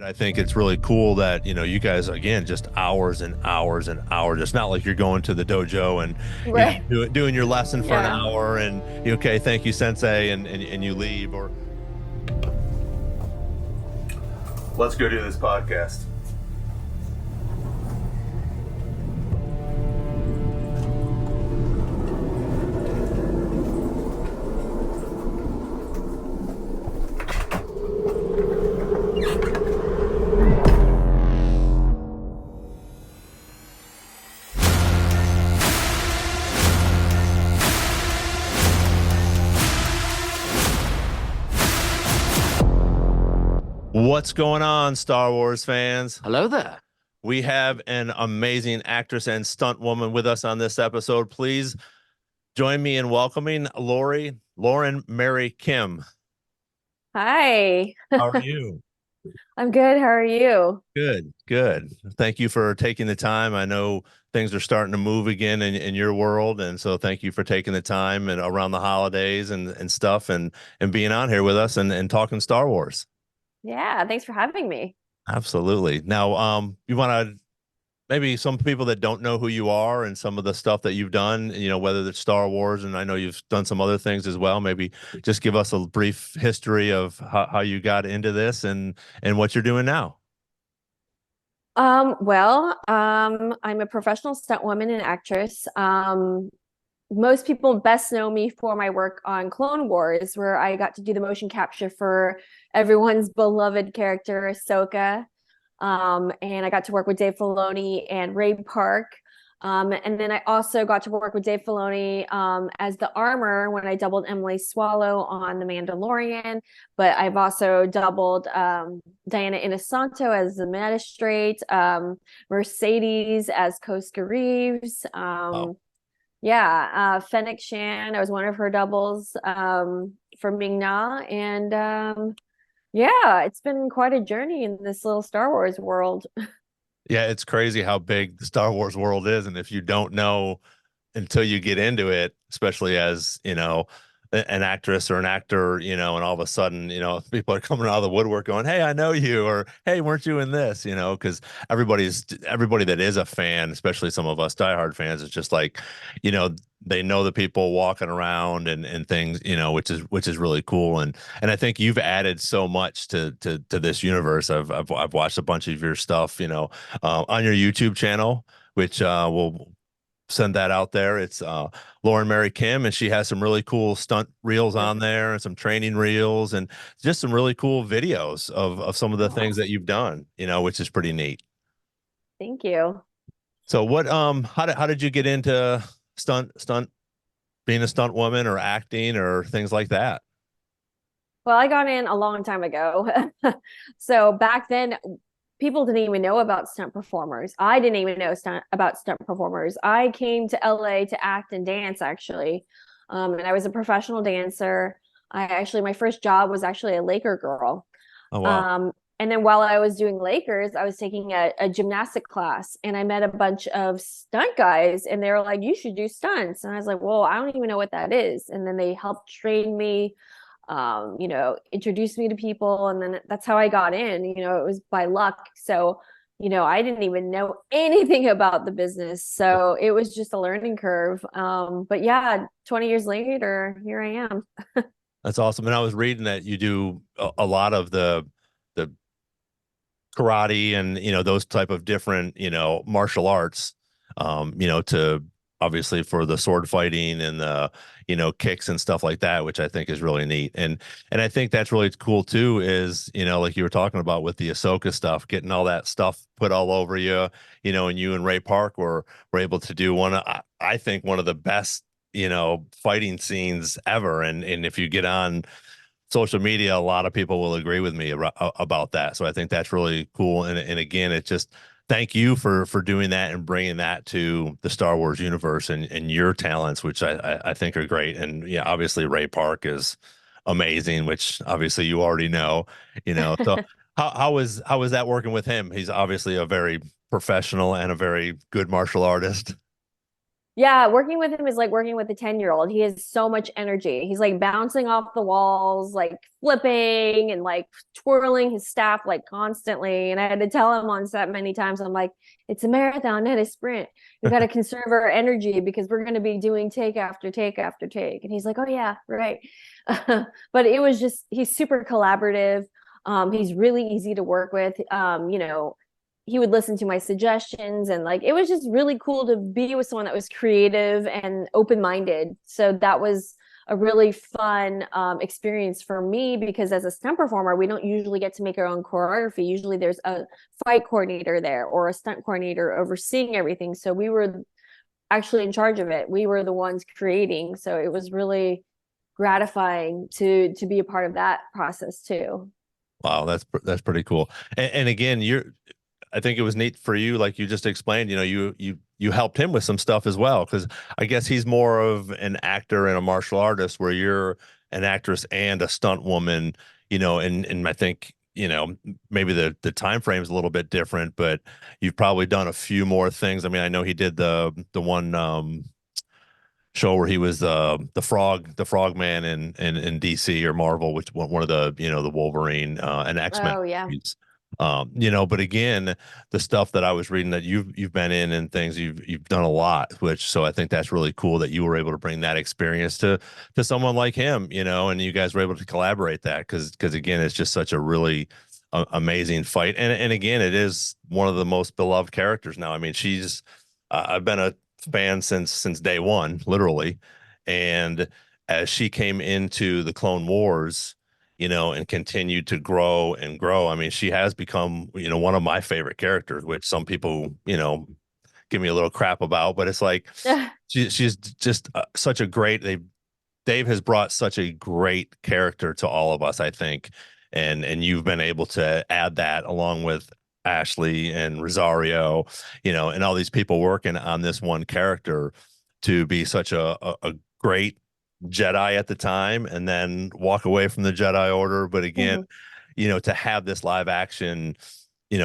I think it's really cool that, you guys, again, just hours and hours and hours. It's not like you're going to the dojo and, Right. doing your lesson for an Yeah. hour and, okay, thank you, sensei, and you leave. Or let's go do this podcast. What's going on, Star Wars fans? Hello there. We have an amazing actress and stunt woman with us on this episode. Please join me in welcoming Lauren Mary Kim. Hi. How are you? I'm good. How are you? Good, good. Thank you for taking the time. I know things are starting to move again in your world, and so thank you for taking the time and around the holidays and stuff and being on here with us and talking Star Wars. Yeah, thanks for having me. Absolutely. Now, you want to maybe some people that don't know who you are and some of the stuff that you've done, whether it's Star Wars, and I know you've done some other things as well. Maybe just give us a brief history of how you got into this and what you're doing now. I'm a professional stunt woman and actress. Most people best know me for my work on Clone Wars, where I got to do the motion capture for everyone's beloved character, Ahsoka. And I got to work with Dave Filoni and Ray Park. And then I also got to work with Dave Filoni as the armor when I doubled Emily Swallow on The Mandalorian. But I've also doubled Diana Inosanto as the magistrate, Mercedes as Koska Reeves. Oh, Fennec Shan, I was one of her doubles for Ming Na. And yeah, it's been quite a journey in this little Star Wars world. yeah, it's crazy how big the Star Wars world is, and if you don't know until you get into it, especially as, an actress or an actor, and all of a sudden, people are coming out of the woodwork going, "Hey, I know you," or "Hey, weren't you in this?" Because everybody that is a fan, especially some of us diehard fans, is just like, you know, they know the people walking around and things, which is really cool. And I think you've added so much to this universe. I've watched a bunch of your stuff, on your YouTube channel, which will send that out there. It's Lauren Mary Kim, and she has some really cool stunt reels on there and some training reels and just some really cool videos of some of the things that you've done, which is pretty neat. Thank you. So how did you get into stunt being a stunt woman or acting or things like that? Well, I got in a long time ago. So back then, people didn't even know about stunt performers. I didn't even know about stunt performers. I came to LA to act and dance, actually. And I was a professional dancer. My first job was actually a Laker girl. Oh wow. Um, and then while I was doing Lakers, I was taking a gymnastic class and I met a bunch of stunt guys and they were like, you should do stunts. And I was like, well, I don't even know what that is. And then they helped train me, introduced me to people. And then that's how I got in. It was by luck. So, I didn't even know anything about the business. So it was just a learning curve. But yeah, 20 years later, here I am. That's awesome. And I was reading that you do a lot of the karate and those type of different martial arts, to obviously for the sword fighting and the kicks and stuff like that, which I think is really neat. And I think that's really cool too, is like you were talking about with the Ahsoka stuff, getting all that stuff put all over you, and you and Ray Park were able to do I think one of the best fighting scenes ever. And if you get on social media, a lot of people will agree with me about that. So I think that's really cool. And again, it just thank you for doing that and bringing that to the Star Wars universe and your talents, which I think are great. And yeah, obviously Ray Park is amazing, which obviously you already know. So how was that working with him? He's obviously a very professional and a very good martial artist. Yeah, working with him is like working with a 10-year-old. He has so much energy. He's like bouncing off the walls, like flipping and like twirling his staff like constantly. And I had to tell him on set many times, I'm like, it's a marathon, not a sprint. We got to conserve our energy because we're going to be doing take after take after take. And he's like, oh, yeah, right. But it was just, he's super collaborative. He's really easy to work with. He would listen to my suggestions, and like it was just really cool to be with someone that was creative and open-minded. So that was a really fun experience for me, because as a stunt performer we don't usually get to make our own choreography. Usually there's a fight coordinator there or a stunt coordinator overseeing everything, so we were actually in charge of it. We were the ones creating, so it was really gratifying to be a part of that process too. Wow, that's pretty cool. And again, I think it was neat for you, like you just explained. You helped him with some stuff as well, because I guess he's more of an actor and a martial artist, where you're an actress and a stunt woman. And I think maybe the time frame is a little bit different, but you've probably done a few more things. I mean, I know he did the one show where he was the frogman in DC or Marvel, which one of the the Wolverine and X-Men Oh yeah. movies. But again, the stuff that I was reading that you've been in and things, you've done a lot, which, so I think that's really cool that you were able to bring that experience to someone like him, and you guys were able to collaborate that, because again, it's just such a really amazing fight. And again, it is one of the most beloved characters now. I mean, she's I've been a fan since day one, literally. And as she came into the Clone Wars, and continued to grow and grow, I mean, she has become, one of my favorite characters, which some people, give me a little crap about, but it's like she's just such a great. Dave has brought such a great character to all of us, I think, and you've been able to add that along with Ashley and Rosario, and all these people working on this one character to be such a great Jedi at the time, and then walk away from the Jedi Order. But again, Mhm. to have this live action,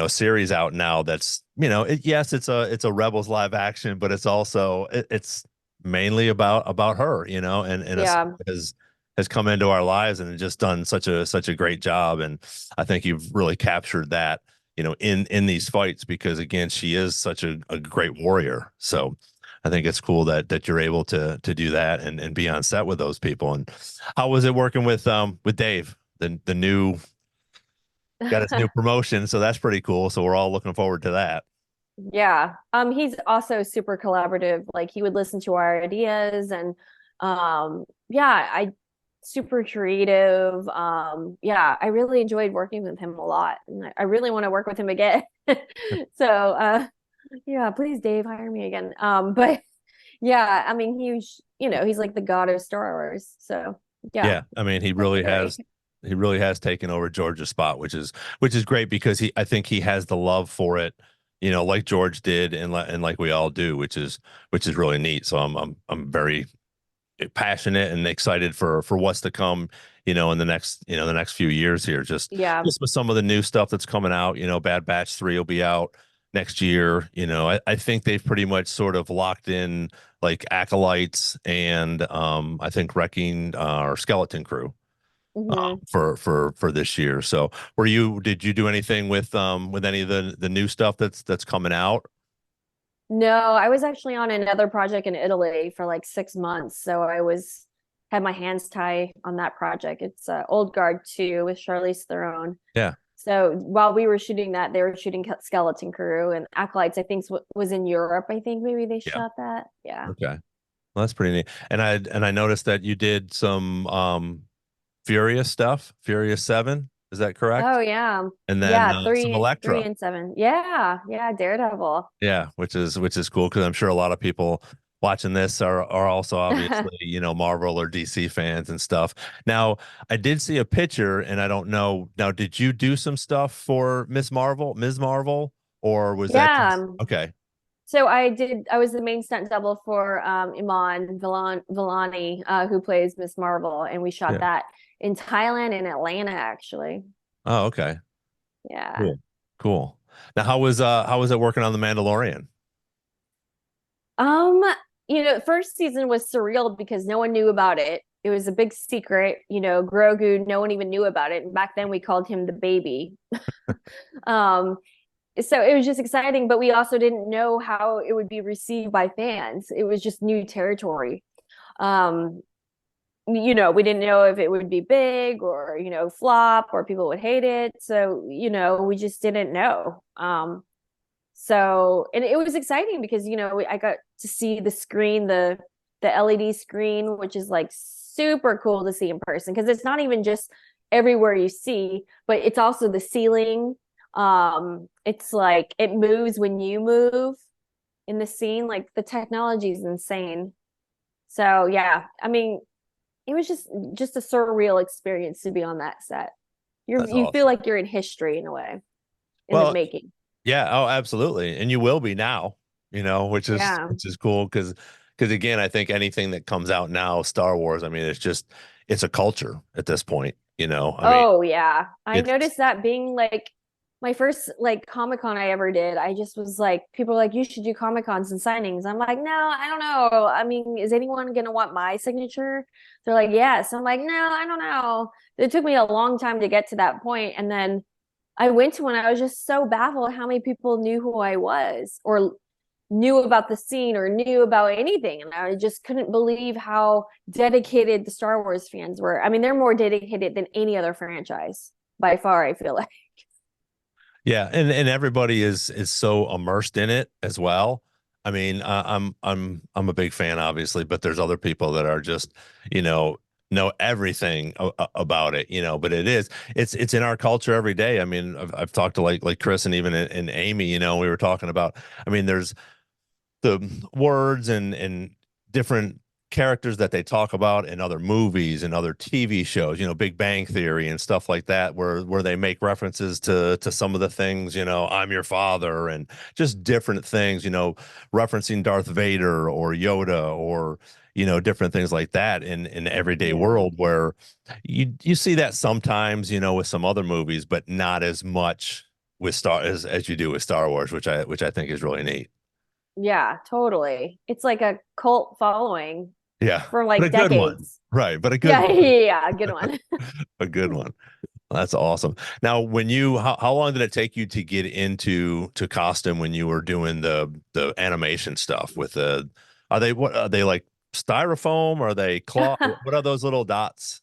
series out now, that's, yes, it's a Rebels live action, but it's also it's mainly about her, and Yeah. Ahsoka has come into our lives and just done such a great job. And I think you've really captured that, in these fights, because again, she is such a great warrior. So I think it's cool that you're able to do that and be on set with those people. And how was it working with Dave, the new got his new promotion? So that's pretty cool. So we're all looking forward to that. Yeah. He's also super collaborative. Like he would listen to our ideas, and yeah, I super creative. Yeah, I really enjoyed working with him a lot. And I really want to work with him again. So yeah, please Dave, hire me again. But yeah, I mean he's like the god of Star Wars. So yeah, Yeah, I mean, legendary. he really has taken over George's spot, which is great, because I think he has the love for it, like George did, and like we all do, which is really neat. So I'm very passionate and excited for what's to come, in the next few years here. Yeah. Just with some of the new stuff that's coming out. Bad Batch 3 will be out next year. I think they've pretty much sort of locked in, like, Acolytes and I think Wrecking or Skeleton Crew Hmm. for this year. So did you do anything with any of the new stuff that's coming out? No, I was actually on another project in Italy for like 6 months. So I was had my hands tied on that project. It's Old Guard 2 with Charlize Theron. Yeah. So while we were shooting that, they were shooting Skeleton Crew, and Acolytes, I think, was in Europe. I think maybe they Yeah. shot that. Yeah. Okay. Well, that's pretty neat. And I noticed that you did some Furious stuff, Furious 7. Is that correct? Oh yeah. And then Yeah, some three Elektra. and seven. Yeah, yeah, Daredevil. Yeah, which is cool, because I'm sure a lot of people watching this are also obviously, Marvel or DC fans and stuff. Now, I did see a picture, and I don't know. Now, did you do some stuff for Ms. Marvel, or was that Yeah. just okay? So I was the main stunt double for Villani, who plays Miss Marvel, and we shot Yeah. that in Thailand and Atlanta actually. Oh, okay. Yeah. Cool. Cool. Now, how was it working on the Mandalorian? Um first season was surreal because no one knew about it. It was a big secret. Grogu, no one even knew about it. And back then we called him the baby. um, so it was just exciting, but we also didn't know how it would be received by fans. It was just new territory. Um, we didn't know if it would be big or, flop or people would hate it. So, we just didn't know. So, and it was exciting because, I got to see the screen, the LED screen, which is like super cool to see in person because it's not even just everywhere you see, but it's also the ceiling. It's like it moves when you move in the scene. Like the technology is insane. So yeah, I mean, it was just a surreal experience to be on that set. That's You feel awesome. like you're in history in a way, in the Well, making. yeah, oh, absolutely. And you will be now, Yeah. which is cool because again, I think anything that comes out now, Star Wars, I mean, it's a culture at this point, I mean, Oh yeah. I it's noticed that being like my first like Comic Con I ever did. I just was like, people are like, you should do Comic Cons and signings. I'm like, no, I don't know. I mean, is anyone gonna want my signature? They're like, yes. I'm like, no, I don't know. It took me a long time to get to that point. And then I went to one, I was just so baffled how many people knew who I was or knew about the scene or knew about anything. And I just couldn't believe how dedicated the Star Wars fans were. I mean, they're more dedicated than any other franchise by far, I feel like. yeah, and everybody is so immersed in it as well. I mean, I'm a big fan, obviously, but there's other people that are just, you know everything about it, but it's in our culture every day. I mean, I've talked to like Chris and even and Amy, we were talking about, I mean, there's the words and different characters that they talk about in other movies and other TV shows, Big Bang Theory and stuff like that, where they make references to some of the things, I'm your father and just different things, referencing Darth Vader or Yoda or different things like that in everyday Yeah. world where you see that sometimes, with some other movies, but not as much with Star as you do with Star Wars, which I think is really neat. Yeah, totally. It's like a cult following Yeah, for but a like good one. decades. Right, but a good Yeah, one. yeah, yeah, good one. A good one. That's awesome. Now, how long did it take you to get into costume when you were doing the animation stuff with the are they like styrofoam? Are they cloth? What are those little dots?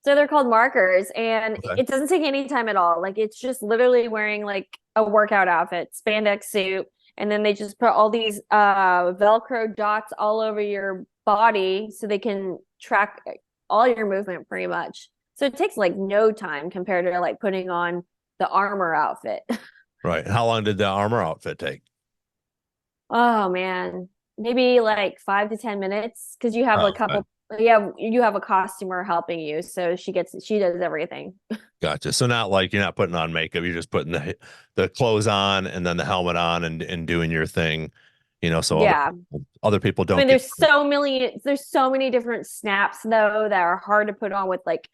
So they're called markers, and Okay. it doesn't take any time at all. Like it's just literally wearing like a workout outfit, spandex suit, and then they just put all these Velcro dots all over your body so they can track all your movement pretty much. So it takes like no time compared to like putting on the armor outfit. Right. How long did the armor outfit take? Oh man, maybe like 5 to 10 minutes because you have a Oh, okay. couple. Yeah, you have a costumer helping you, so she does everything. Gotcha. So not like you're not putting on makeup, you're just putting the clothes on and then the helmet on and doing your thing, so Yeah. other people I don't mean, get. there's so many different snaps though that are hard to put on with like,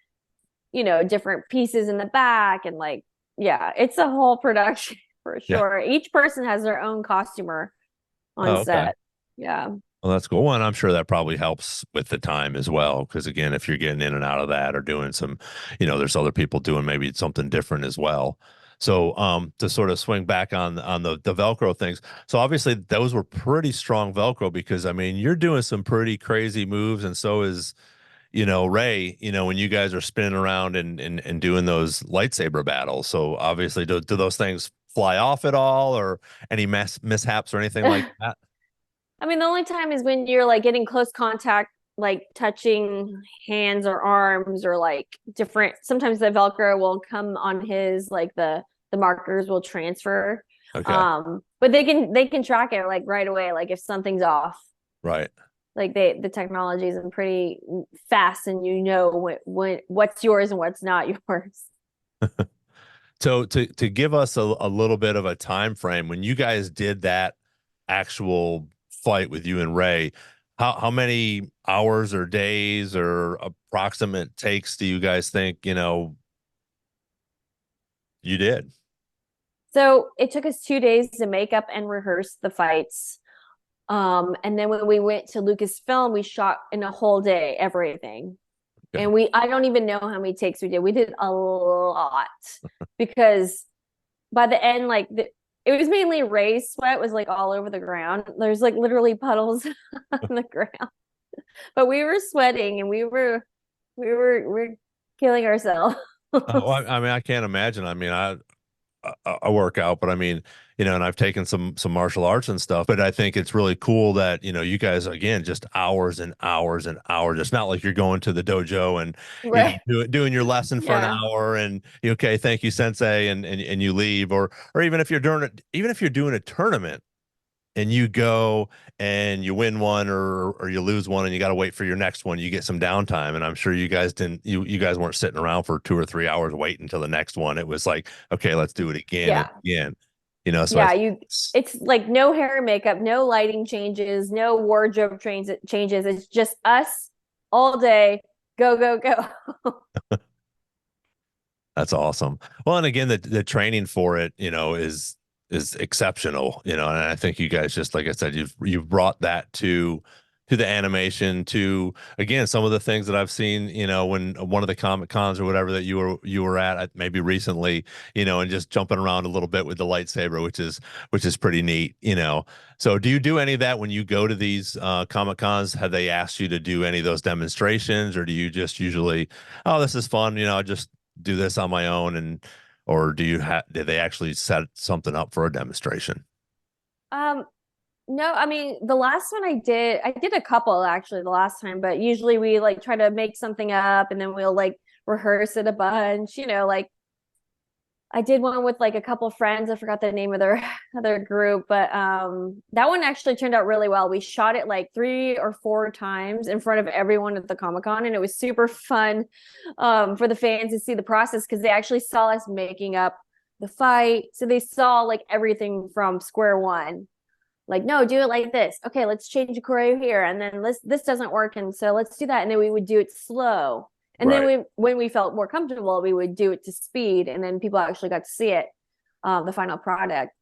different pieces in the back and like, yeah, it's a whole production for Yeah. sure. Each person has their own costumer on Oh, okay. set. Yeah. Well, that's cool. Well, and I'm sure that probably helps with the time as well. Because again, if you're getting in and out of that or doing some, there's other people doing maybe something different as well. So, to sort of swing back on the Velcro things. So obviously those were pretty strong Velcro because I mean you're doing some pretty crazy moves, and so is Ray. When you guys are spinning around and doing those lightsaber battles. So obviously, do those things fly off at all, or any mishaps or anything like that? I mean, the only time is when you're like getting close contact, like touching hands or arms or like different. Sometimes the Velcro will come on his like the markers will transfer. Okay. But they can track it like right away. Like if something's off, Right. like the technology is pretty fast, and what's yours and what's not yours. So to give us a little bit of a time frame, when you guys did that actual fight with you and Ray, how many hours or days or approximate takes do you guys think, you did? So it took us 2 days to make up and rehearse the fights. And then when we went to Lucasfilm, we shot in a whole day, everything. Okay. And I don't even know how many takes we did. We did a lot because by the end, it was mainly Ray's sweat was like all over the ground. There's like literally puddles on the ground, but we were sweating and we were killing ourselves. Oh, I mean, I can't imagine. I mean, I work out, but I mean, and I've taken some martial arts and stuff, but I think it's really cool that, you guys again just hours and hours and hours. It's not like you're going to the dojo and, Right. doing your lesson for an Yeah. hour and okay, thank you, sensei, and you leave, or even if you're doing a tournament and you go and you win one or you lose one and you got to wait for your next one, you get some downtime. And I'm sure you guys didn't, you guys weren't sitting around for 2 or 3 hours waiting until the next one. It was like, okay, let's do it again and Yeah. again, so I Yeah, think it's, it's like no hair and makeup, no lighting changes, no wardrobe changes. It's just us all day. Go, go, go. that's awesome. Well, and again, the training for it, is exceptional, and I think you guys just like I said, you've brought that to the animation, to again some of the things that I've seen, when one of the Comic Cons or whatever that you were at maybe recently, and just jumping around a little bit with the lightsaber, which is pretty neat. So do you do any of that when you go to these Comic Cons? Have they asked you to do any of those demonstrations, or do you just usually, oh, this is fun, I just do this on my own, or did they actually set something up for a demonstration? Um, no, I mean the last one I did a couple actually the last time, but usually we like try to make something up and then we'll like rehearse it a bunch, like I did one with like a couple friends. I forgot the name of their other group, but that one actually turned out really well. We shot it like 3 or 4 times in front of everyone at the Comic-Con, and it was super fun for the fans to see the process because they actually saw us making up the fight. So they saw like everything from square one. Like, no, do it like this. Okay, let's change the choreo here, and then this doesn't work, and so let's do that. And then we would do it slow, and then Right. when we felt more comfortable, we would do it to speed, and then people actually got to see it, the final product.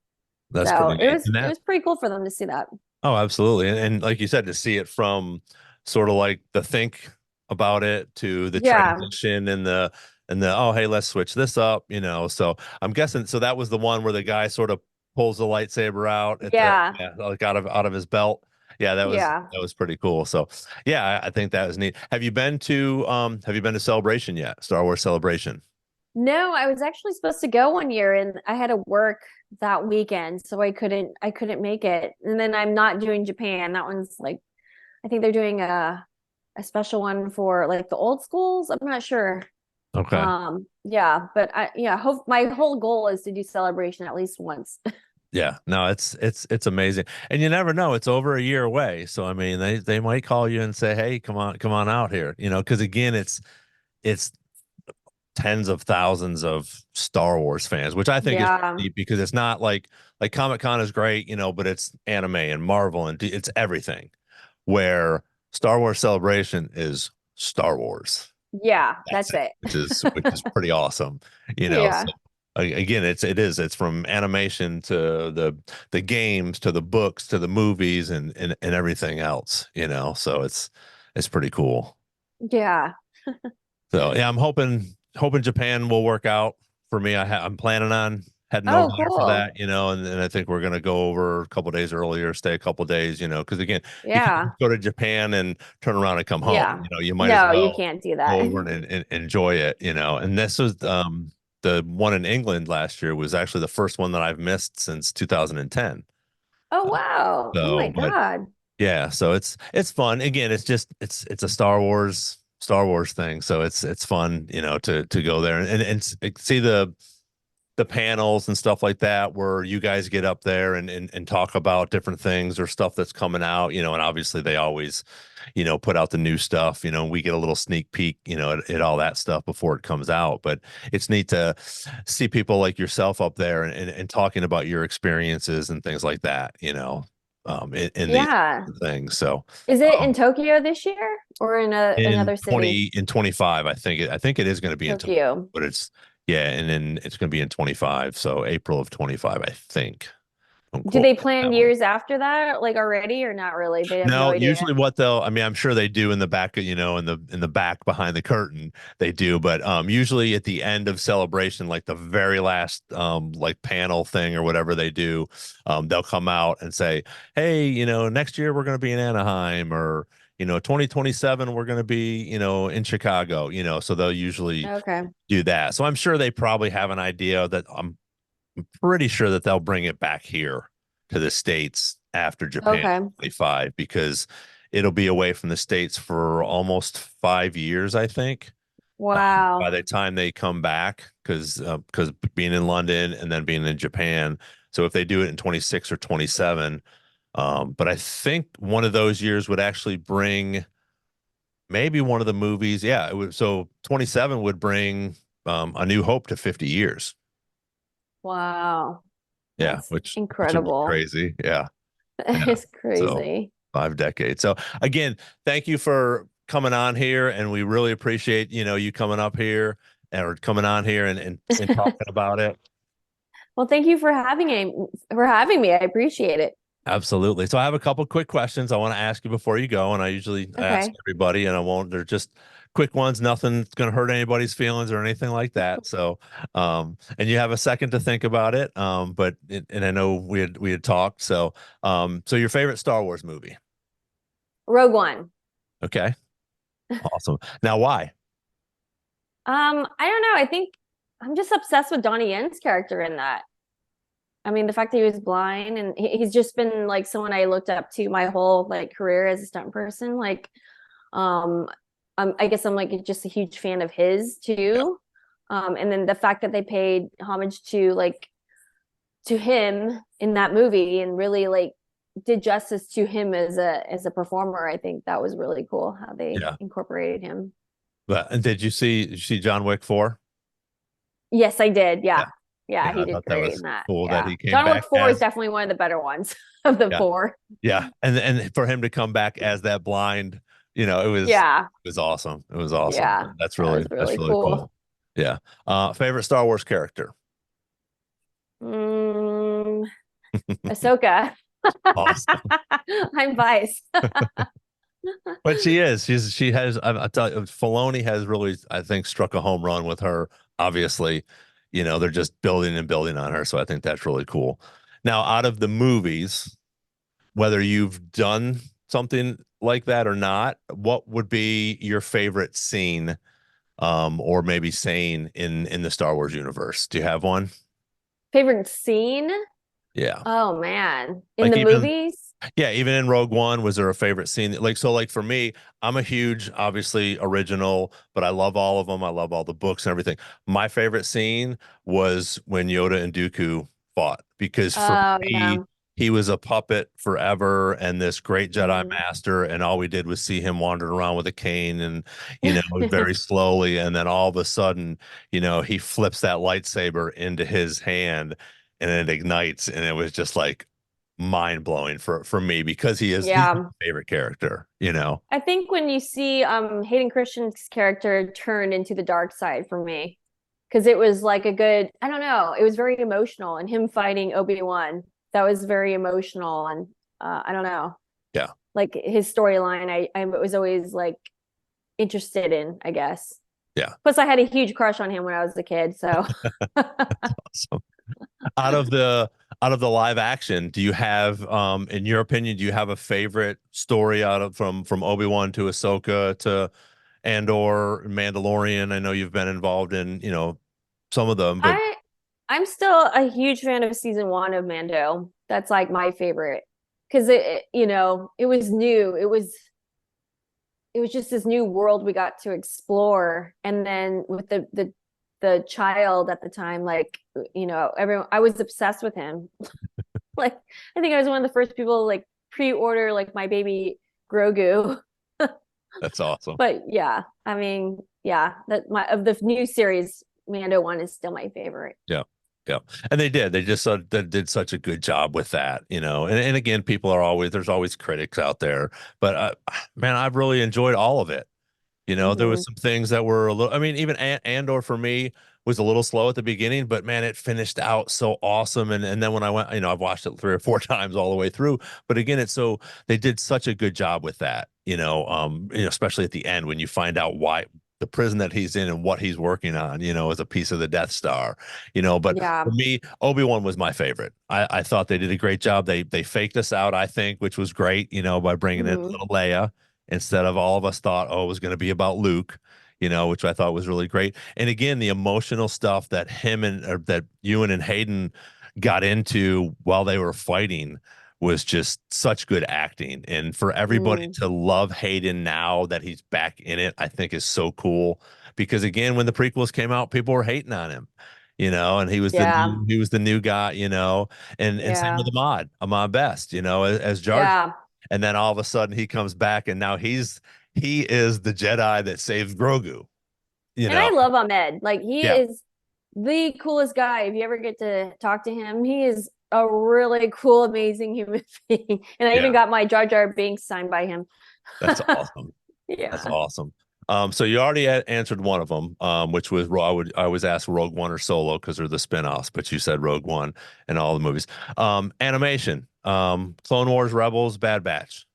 That's So pretty neat. And it that, was pretty cool for them to see that. oh, absolutely. And like you said, to see it from sort of like the think about it to the Yeah, transition and the oh, hey, let's switch this up. So I'm guessing so that was the one where the guy sort of pulls the lightsaber out at the yeah, yeah, like out of his belt. Yeah, that was yeah. that was pretty cool. So yeah, I think that was neat. Have you been to Celebration yet? Star Wars Celebration? No, I was actually supposed to go one year, and I had to work that weekend, so I couldn't make it. And then I'm not doing Japan. That one's like I think they're doing a special one for like the old schools. I'm not sure. Okay. Yeah, but hope my whole goal is to do celebration at least once. Yeah, no, it's amazing, and you never know. It's over a year away, so I mean, they might call you and say, "Hey, come on out here," because again, it's tens of thousands of Star Wars fans, which I think is Yeah. neat because it's not like Comic Con is great, but it's anime and Marvel and it's everything. Where Star Wars Celebration is Star Wars. Yeah, That's that's it, it. which is pretty awesome. So Yeah. again, it's from animation to the games to the books to the movies and everything else. So it's pretty cool. Yeah. So yeah, I'm hoping Japan will work out for me. I'm planning on heading over Oh, there for cool. that, and I think we're gonna go over a couple days earlier, stay a couple days, because again, you can't Yeah. go to Japan and turn around and come home. Yeah. You might as No, you well can't do go that. over and enjoy it. And this was the one in England last year was actually the first one that I've missed since 2010. Oh, Uh, wow. Oh my but God. yeah, so it's fun. Again, it's a Star Wars thing, so it's fun, to go there and see the panels and stuff like that where you guys get up there and talk about different things or stuff that's coming out, and obviously they always, put out the new stuff, we get a little sneak peek, at all that stuff before it comes out. But it's neat to see people like yourself up there and talking about your experiences and things like that, in these Yeah. things. So Is it in um, Tokyo this year or in in another city? 20 in 25, I think it is going to be in Tokyo, Tokyo. but it's yeah, and then it's going to be in 25, so April of 25, I think. Don't Do quote they me on plan that one. years after that, like already, or not really? They have no No, idea. usually what they'll, I mean, I'm sure they do in the back, in the back behind the curtain, they do, but usually at the end of celebration, like the very last like panel thing or whatever they do, they'll come out and say, "Hey, next year we're going to be in Anaheim or 2027 we're going to be, in Chicago, so they'll usually Okay. do that. So I'm sure they probably have an idea that I'm pretty sure that they'll bring it back here to the States after Japan Okay. 25 because it'll be away from the States for almost 5 years, I think. By Wow. the time they come back, because being in London and then being in Japan. So if they do it in 26 or 27, but I think one of those years would actually bring maybe one of the movies. Yeah, it would. So 27 would bring A New Hope to 50 years. Wow. Yeah, That's which would be incredible. crazy. Yeah. Yeah. It's So crazy. 5 decades. So again, thank you for coming on here, and we really appreciate you coming up here or coming on here and talking about it. Well, thank you for having me. I appreciate it. Absolutely. So I have a couple quick questions I want to ask you before you go, and I usually ask Okay. everybody, and I won't. They're just quick ones. Nothing's going to hurt anybody's feelings or anything like that. So, and you have a second to think about it. And I know we had talked. So your favorite Star Wars movie? Rogue One. Okay, awesome. Now, why? I don't know. I think I'm just obsessed with Donnie Yen's character in that. I mean, the fact that he was blind and he's just been like someone I looked up to my whole like career as a stunt person. Like, um, I guess I'm like just a huge fan of his Yeah, too. And then the fact that they paid homage to like to him in that movie and really like did justice to him as a performer. I think that was really cool how they yeah. incorporated him. But and did you see John Wick 4? Yes, I did. Yeah, Yeah. Yeah, yeah. he I did thought that great in was that. cool that Yeah. he came John Wick back 4 is as definitely one of the better ones of the yeah, four. yeah, and for him to come back as that blind, it was Yeah. it was awesome. It was awesome. Yeah. That's That really was that's really really cool. cool. Yeah. Favorite Star Wars character? Mm, Ahsoka. Awesome. I'm biased. But she is. She has. I tell you, Filoni has really, I think, struck a home run with her. Obviously, they're just building and building on her. So I think that's really cool. Now, out of the movies, whether you've done something like that or not, what would be your favorite scene, or maybe saying in the Star Wars universe? Do you have one? Favorite scene? Yeah. Oh man. In Like the even movies? Yeah, even in Rogue One, was there a favorite scene? Like for me, I'm a huge, obviously original, but I love all of them. I love all the books and everything. My favorite scene was when Yoda and Dooku fought because for Oh me, yeah. he was a puppet forever and this great Jedi Mhm. master, and all we did was see him wandering around with a cane and very slowly, and then all of a sudden, he flips that lightsaber into his hand and it ignites, and it was just like mind blowing for me because he's my Yeah. favorite character. I think when you see Hayden Christensen's character turn into the dark side for me, because it was like a good, I don't know, it was very emotional, and him fighting Obi-Wan, that was very emotional, and I don't know, Yeah, like his storyline, I was always like interested in, I guess. yeah. Plus, I had a huge crush on him when I was a kid, so So out of the live action, do you have in your opinion, do you have a favorite story out of from Obi-Wan to Ahsoka to Andor, Mandalorian? I know you've been involved in, some of them, but I I'm still a huge fan of season one of Mando. That's like my favorite because it was new. It was just this new world we got to explore, and then with the child at the time, like everyone, I was obsessed with him. Like I think I was one of the first people to, like pre-order like my baby Grogu. that's awesome. But yeah, I mean, yeah, that my of the new series, Mando one is still my favorite. Yeah. Yeah. And they did. They just they did such a good job with that. And again, there's always critics out there, but man, I've really enjoyed all of it. There was Hmm. some things that were a little, I mean, even Andor for me was a little slow at the beginning, but man, it finished out so awesome. And then when I went, I've watched it 3 or 4 times all the way through. But again, it's so they did such a good job with that, especially at the end when you find out why the prison that he's in and what he's working on, as a piece of the Death Star, but Yeah. for me, Obi-Wan was my favorite. I thought they did a great job. They faked us out, I think, which was great, by bringing in Hmm. little Leia instead of all of us thought, oh, it was going to be about Luke, which I thought was really great. And again, the emotional stuff that that Ewan and Hayden got into while they were fighting was just such good acting. And for everybody Mm. to love Hayden now that he's back in it, I think is so cool. Because again, when the prequels came out, people were hating on him, and Yeah. he was the new guy, and same Yeah. with Ahmad Best, as Jar Jar. Yeah. And then all of a sudden he comes back and now he is the Jedi that saves Grogu, you And know. I love Ahmed. Like he Yeah, is the coolest guy. If you ever get to talk to him, he is a really cool, amazing human being. And I even yeah, got my Jar Jar Binks signed by him. that's awesome. That's Yeah. awesome. So you already answered one of them, which was I was asked Rogue One or Solo because they're the spinoffs, but you said Rogue One and all the movies. Animation, Clone Wars, Rebels, Bad Batch.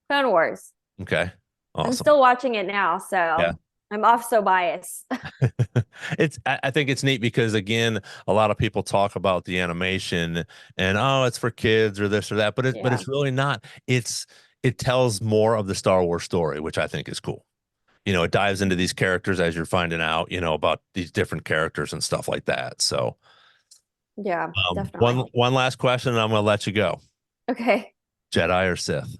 Clone Wars. Okay, I'm awesome. still watching it now, Yeah. so I'm off so biased. I think it's neat because again, a lot of people talk about the animation and oh, it's for kids or this or that, but Yeah. it's really not. It tells more of the Star Wars story, which I think is cool. It dives into these characters as you're finding out, about these different characters and stuff like that. So, Yeah, one definitely. one last question, and I'm going to let you go. Okay. Jedi or Sith?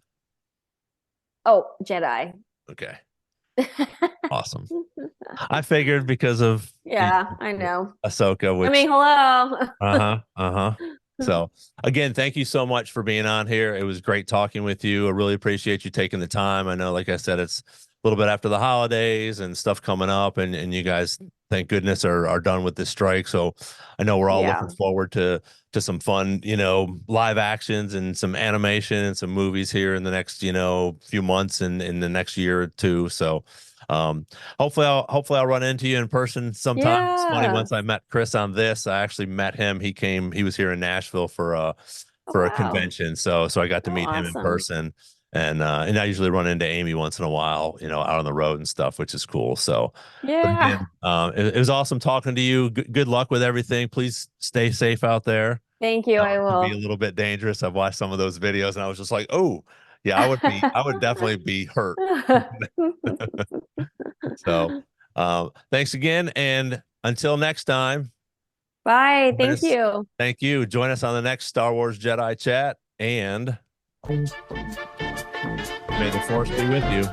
Oh, Jedi. Okay, awesome. I figured because of Yeah, I know. Ahsoka, I which mean, hello. uh-huh, uh-huh. So again, thank you so much for being on here. It was great talking with you. I really appreciate you taking the time. I know, like I said, it's a little bit after the holidays and stuff coming up, and you guys, thank goodness, are done with this strike. So I know we're all looking Yeah. forward to some fun, live actions and some animation and some movies here in the next, few months and in the next year or two. So um hopefully I'll run into you in person sometime. It's funny, Yeah. once I met Chris on this, I actually met him. He was here in Nashville Oh, for a wow. convention. So I got to Oh, meet him in awesome. person. And I usually run into Amy once in a while, out on the road and stuff, which is cool. So but Yeah. again, it was awesome talking to you. Good luck with everything. Please stay safe out there. Thank you. I It can be a will. little bit dangerous. I've watched some of those videos and I was just like, oh, yeah, I would definitely be hurt. So, thanks again. And until next time, Bye. join Thank us. you. Thank you. Join us on the next Star Wars Jedi chat. And may the force be with you.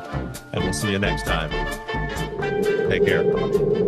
And we'll see you next time. Take care.